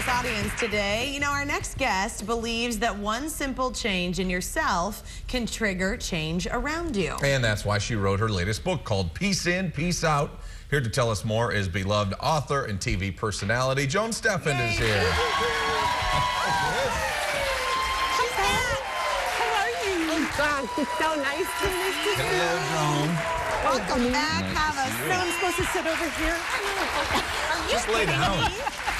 close audience today. You know, our next guest believes that one simple change in yourself can trigger change around you. And that's why she wrote her latest book called Peace In, Peace Out. Here to tell us more is beloved author and TV personality, Joan Steffen is here. She's back. How are you? God, it's so nice to meet you. Hello, Joan. Welcome back. Have a So I'm supposed to sit over here? Are you Just lay kidding down. me?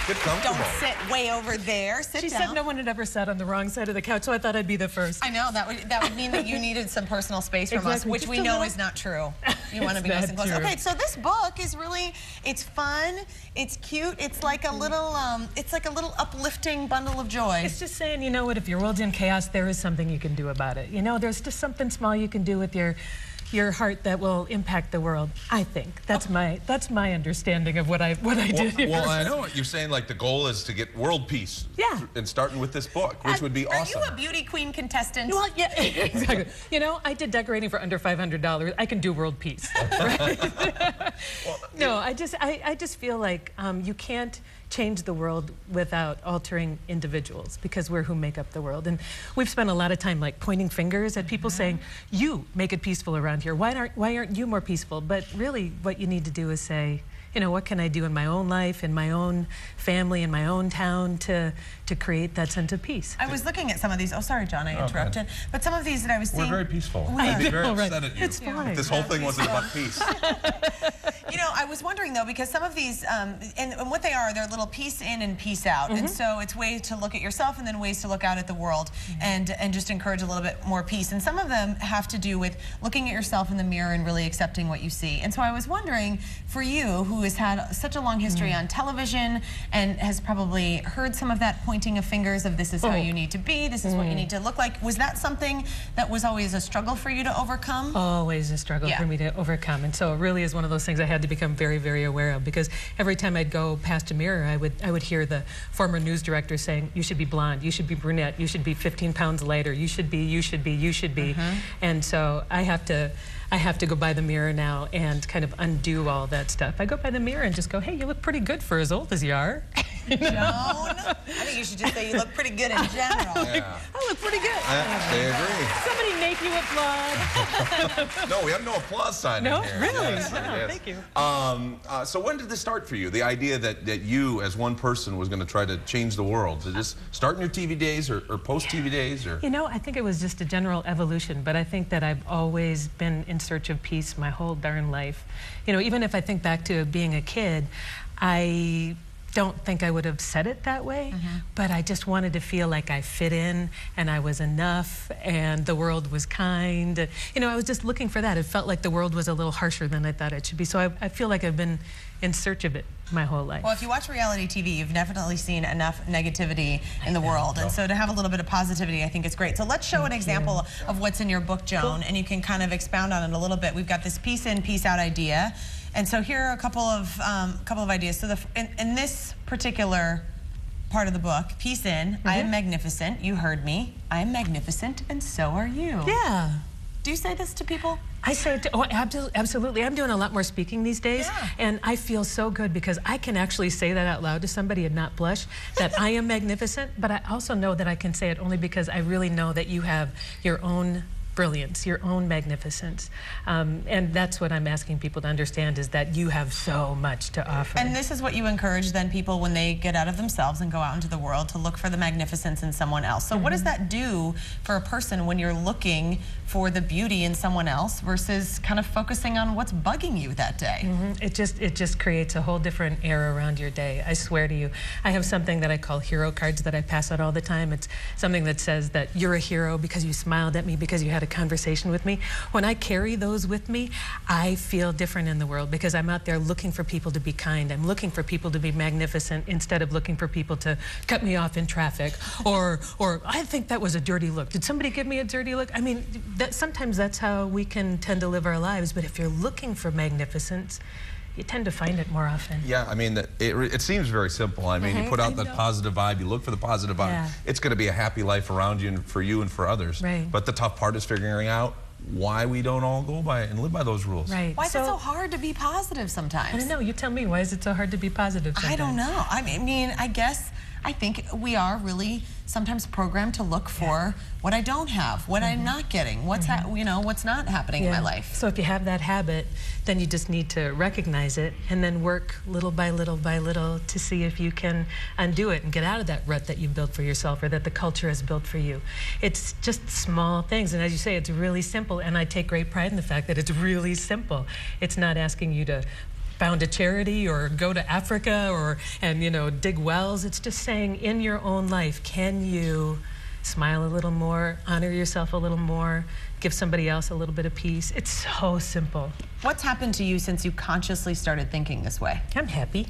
Get comfortable. Don't sit way over there. Sit She down. said no one had ever sat on the wrong side of the couch, so I thought I'd be the first. I know that would mean that you needed some personal space from us, Exactly. which Just we a know little. is not true. You want to It's be nice not and close. true. Okay, so this book is really, it's fun, it's cute, it's like a little uplifting bundle of joy. It's just saying, you know what, if your world's in chaos, there is something you can do about it. You know, there's just something small you can do with your heart that will impact the world. I think that's my understanding of what I did here. Well, I know what you're saying. Like the goal is to get world peace. Yeah. And starting with this book, which would be awesome. Are you a beauty queen contestant? Well, yeah, exactly. You know, I did decorating for under $500. I can do world peace. Right? No, I just feel like you can't change the world without altering individuals, because we're who make up the world. And we've spent a lot of time like pointing fingers at people saying, you make it peaceful around here. Why aren't you more peaceful? But really what you need to do is say, you know, what can I do in my own life, in my own family, in my own town to create that sense of peace? I was looking at some of these. Oh, sorry, John, I interrupted. But some of these that I was seeing. We're very peaceful. I I'd be very know, right. upset at you. It's fine. If this whole thing wasn't about peace. You know, I was wondering though, because some of these, and what they are, they're little peace in and peace out. And so it's ways to look at yourself and then ways to look out at the world and just encourage a little bit more peace. And some of them have to do with looking at yourself in the mirror and really accepting what you see. And so I was wondering, for you, who has had such a long history on television and has probably heard some of that pointing of fingers of this is how you need to be, this is what you need to look like. Was that something that was always a struggle for you to overcome? Always a struggle for me to overcome. And so it really is one of those things I had to become very, very aware of, because every time I'd go past a mirror, I would hear the former news director saying, you should be blonde, you should be brunette, you should be 15 pounds lighter, you should be. And so I have to go by the mirror now and kind of undo all that stuff. I go by the mirror and just go, hey, you look pretty good for as old as you are. Joan, I think you should just say you look pretty good in general. Yeah. I look pretty good. I agree. Somebody make you applaud. No, we have no applause sign No? in here. Really? Yes, Wow, yes. thank you. So when did this start for you? The idea that you, as one person, was going to try to change the world? Did this start in your TV days or post-TV days? Or? You know, I think it was just a general evolution, but I think that I've always been in search of peace my whole darn life. You know, even if I think back to being a kid, I don't think I would have said it that way, but I just wanted to feel like I fit in and I was enough and the world was kind. You know, I was just looking for that. It felt like the world was a little harsher than I thought it should be. So I feel like I've been in search of it my whole life. Well, if you watch reality TV, you've definitely seen enough negativity in the world. And so to have a little bit of positivity, I think is great. So let's show an example of what's in your book, Joan, and you can kind of expound on it a little bit. We've got this peace in, peace out idea. And so here are a couple of ideas. So in this particular part of the book, peace in, I am magnificent. You heard me. I am magnificent, and so are you. Yeah. Do you say this to people? I say it to, oh, absolutely. I'm doing a lot more speaking these days, and I feel so good because I can actually say that out loud to somebody and not blush, that I am magnificent, but I also know that I can say it only because I really know that you have your own brilliance, your own magnificence. And that's what I'm asking people to understand, is that you have so much to offer. And this is what you encourage then people when they get out of themselves and go out into the world to look for the magnificence in someone else. So what does that do for a person when you're looking for the beauty in someone else versus kind of focusing on what's bugging you that day? It just creates a whole different air around your day. I swear to you. I have something that I call hero cards that I pass out all the time. It's something that says that you're a hero because you smiled at me, because you had a conversation with me. When I carry those with me, I feel different in the world because I'm out there looking for people to be kind. I'm looking for people to be magnificent instead of looking for people to cut me off in traffic or I think that was a dirty look. Did somebody give me a dirty look? I mean, sometimes that's how we can tend to live our lives, but if you're looking for magnificence, you tend to find it more often. Yeah, I mean, it seems very simple. I mean, you put out that positive vibe, you look for the positive vibe. Yeah. It's going to be a happy life around you and for you and for others. Right. But the tough part is figuring out why we don't all go by it and live by those rules. Right. Why is it so hard to be positive sometimes? I don't know. You tell me. Why is it so hard to be positive sometimes? I don't know. I mean, I guess I think we are really sometimes programmed to look for what I don't have, what I'm not getting, what's what's not happening in my life. So if you have that habit, then you just need to recognize it and then work little by little by little to see if you can undo it and get out of that rut that you've built for yourself or that the culture has built for you. It's just small things, and as you say, it's really simple, and I take great pride in the fact that it's really simple. It's not asking you to found a charity or go to Africa and dig wells. It's just saying in your own life, can you smile a little more, honor yourself a little more, give somebody else a little bit of peace? It's so simple. What's happened to you since you consciously started thinking this way? I'm happy.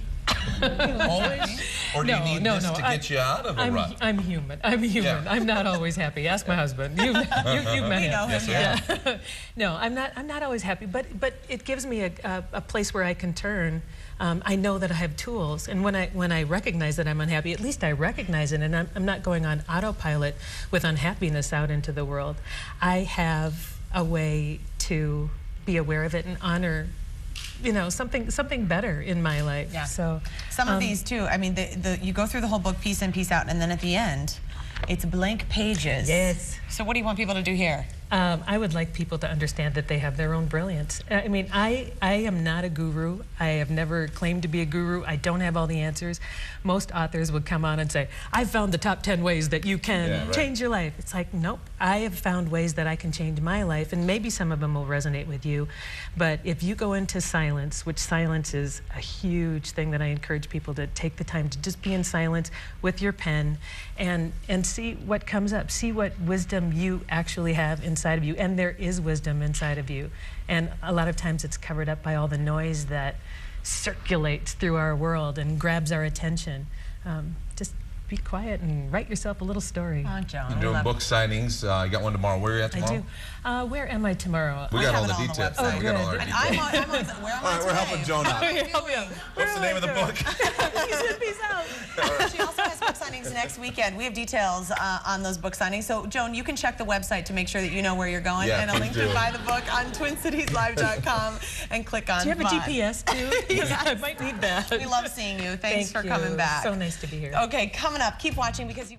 Always? Or do you need this to get you out of a rut? I'm human. Yeah. I'm not always happy. Ask my husband. You've met him. Know him, yeah. No, I'm not always happy, but it gives me a place where I can turn. I know that I have tools, and when I recognize that I'm unhappy, at least I recognize it, and I'm not going on autopilot with unhappiness out into the world. I have a way to be aware of it and honor something better in my life. Yeah. So some of these too, I mean, you go through the whole book, Peace In, Peace Out, and then at the end, it's blank pages. Yes. So what do you want people to do here? I would like people to understand that they have their own brilliance. I mean, I am not a guru. I have never claimed to be a guru. I don't have all the answers. Most authors would come on and say, I've found the top 10 ways that you can change your life. It's like, nope. I have found ways that I can change my life, and maybe some of them will resonate with you. But if you go into silence, which silence is a huge thing that I encourage people to take the time to just be in silence with your pen and see what comes up. See what wisdom you actually have inside of you, and there is wisdom inside of you, and a lot of times it's covered up by all the noise that circulates through our world and grabs our attention. Just be quiet and write yourself a little story. Oh, Joan, You're doing book signings. You got one tomorrow. Where are you at tomorrow? I do. Where am I tomorrow? We got all the on the details. website. We got all our And details. I'm on where am I All right, we're helping Joan out. Help me out. What's the name of the book? Peace out. She also has book signings next weekend. We have details on those book signings. So, Joan, you can check the website to make sure that you know where you're going. Yeah, and a link please to do. buy the book on TwinCitiesLive.com and click on Do you have a buy. GPS too? Yes. I might need that. We love seeing you. Thanks for coming back. So nice to be here. Okay, coming up, keep watching because you